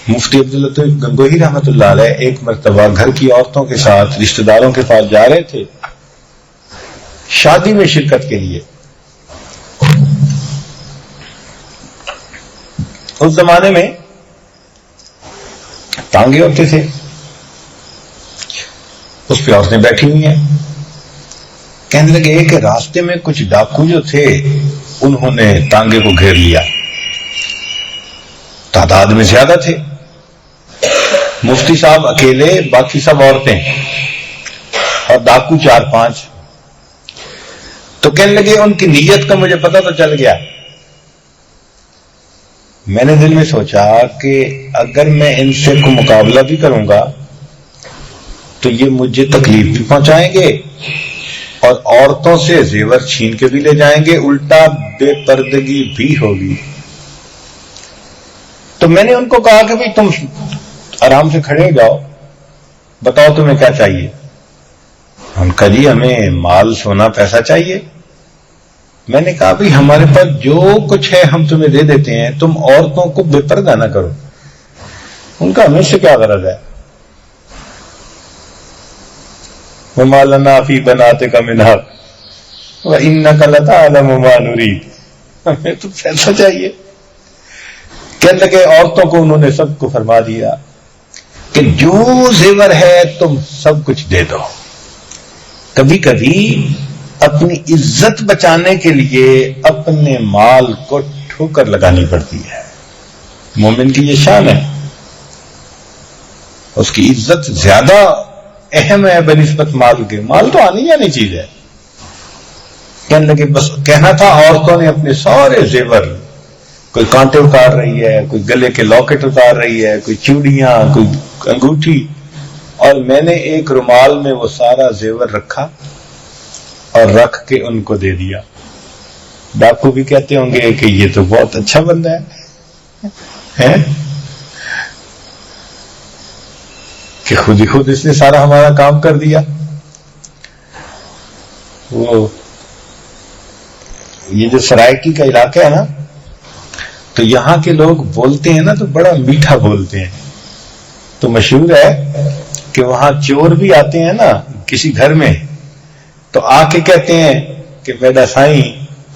مفتی عبداللطیف گنگوہی رحمۃ اللہ علیہ ایک مرتبہ گھر کی عورتوں کے ساتھ رشتہ داروں کے پاس جا رہے تھے شادی میں شرکت کے لیے. اس زمانے میں ٹانگے ہوتے تھے, اس پہ عورتیں بیٹھی ہوئی ہیں. کہنے لگے کہ راستے میں کچھ ڈاکو جو تھے انہوں نے ٹانگے کو گھیر لیا. تعداد میں زیادہ تھے, مفتی صاحب اکیلے, باقی سب عورتیں اور ڈاکو 4-5. تو کہنے لگے ان کی نیت کا مجھے پتہ تو چل گیا. میں نے دل میں سوچا کہ اگر میں ان سے کو مقابلہ بھی کروں گا تو یہ مجھے تکلیف بھی پہنچائیں گے اور عورتوں سے زیور چھین کے بھی لے جائیں گے, الٹا بے پردگی بھی ہوگی. تو میں نے ان کو کہا کہ بھئی تم آرام سے کھڑے ہو جاؤ, بتاؤ تمہیں کیا چاہیے. ان کا جی ہمیں مال سونا پیسہ چاہیے. میں نے کہا بھئی ہمارے پاس جو کچھ ہے ہم تمہیں دے دیتے ہیں, تم عورتوں کو بے پردہ نہ کرو. ان کا ہمیں سے کیا غرض ہے. وَمَا لَنَا فِي بَنَاتِكَ مِنْ حَقٍّ وَإِنَّكَ لَتَعْلَمُ مَا نُرِيدُ. ہمیں تو پیسہ چاہیے. کہنے لگے عورتوں کو انہوں نے سب کو فرما دیا کہ جو زیور ہے تم سب کچھ دے دو. کبھی کبھی اپنی عزت بچانے کے لیے اپنے مال کو ٹھوکر لگانی پڑتی ہے. مومن کی یہ شان ہے, اس کی عزت زیادہ اہم ہے بنسبت مال کے. مال تو آنی جانی چیز ہے. کہنے لگے بس کہنا تھا عورتوں نے اپنے سارے زیور, کوئی کانٹے اتار رہی ہے, کوئی گلے کے لاکٹ اتار رہی ہے, کوئی چوڑیاں, کوئی انگوٹھی, اور میں نے ایک رومال میں وہ سارا زیور رکھا اور رکھ کے ان کو دے دیا. ڈاکو بھی کہتے ہوں گے کہ یہ تو بہت اچھا بندہ ہے کہ خود ہی خود اس نے سارا ہمارا کام کر دیا. وہ یہ جو سرائکی کا علاقہ ہے نا, تو یہاں کے لوگ بولتے ہیں نا تو بڑا میٹھا بولتے ہیں. تو مشہور ہے کہ وہاں چور بھی آتے ہیں نا کسی گھر میں, تو آ کے کہتے ہیں کہ میرا سائیں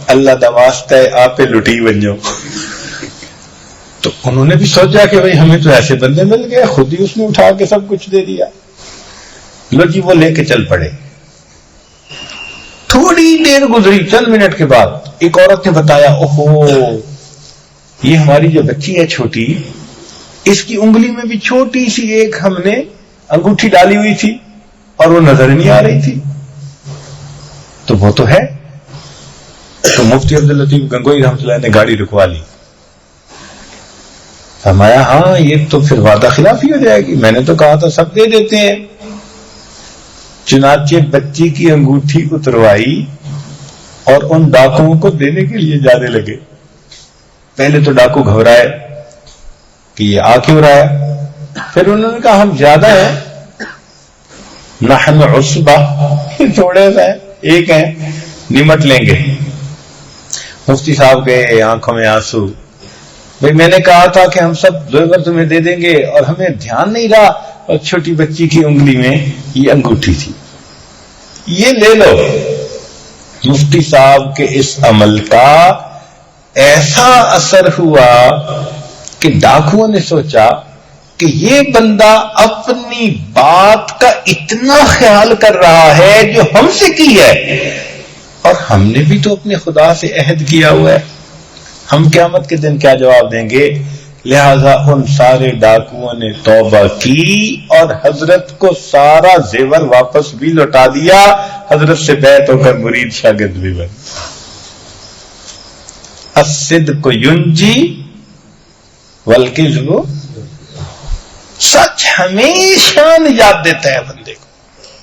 اللہ دا واسطہ ہے آپ لٹی بن جاؤ. تو انہوں نے بھی سوچا کہ بھئی ہمیں تو ایسے بندے مل گئے, خود ہی اس نے اٹھا کے سب کچھ دے دیا. لو جی وہ لے کے چل پڑے. تھوڑی دیر گزری, چند منٹ کے بعد ایک عورت نے بتایا اوہو یہ ہماری جو بچی ہے چھوٹی, اس کی انگلی میں بھی چھوٹی سی ایک ہم نے انگوٹھی ڈالی ہوئی تھی اور وہ نظر نہیں آ رہی تھی. تو وہ تو ہے. تو مفتی عبداللطیف گنگوہی رحمۃ اللہ نے گاڑی رکوا لی. فرمایا ہاں یہ تو پھر وعدہ خلافی ہو جائے گی, میں نے تو کہا تھا سب دے دیتے ہیں. چنانچہ بچی کی انگوٹھی اتروائی اور ان ڈاکوؤں کو دینے کے لیے جانے لگے. پہلے تو ڈاکو گھبرائے کہ یہ آ کیوں رہا ہے. پھر انہوں نے کہا ہم زیادہ ہیں, نحن عصبہ, تھوڑے سے ایک ہیں, نمٹ لیں گے. مفتی صاحب کے آنکھوں میں آنسو. بھئی میں نے کہا تھا کہ ہم سب زیور تمہیں دے دیں گے اور ہمیں دھیان نہیں رہا, اور چھوٹی بچی کی انگلی میں یہ انگوٹھی تھی, یہ لے لو. مفتی صاحب کے اس عمل کا ایسا اثر ہوا کہ ڈاکوؤں نے سوچا کہ یہ بندہ اپنی بات کا اتنا خیال کر رہا ہے جو ہم سے کی ہے, اور ہم نے بھی تو اپنے خدا سے عہد کیا ہوا ہے, ہم قیامت کے دن کیا جواب دیں گے. لہذا ان سارے ڈاکوؤں نے توبہ کی اور حضرت کو سارا زیور واپس بھی لوٹا دیا. حضرت سے بیعت ہو کر مرید شاگرد بھی بن. الصدق ینجی والکذب, سچ ہمیشہ نجات دیتا ہے بندے کو.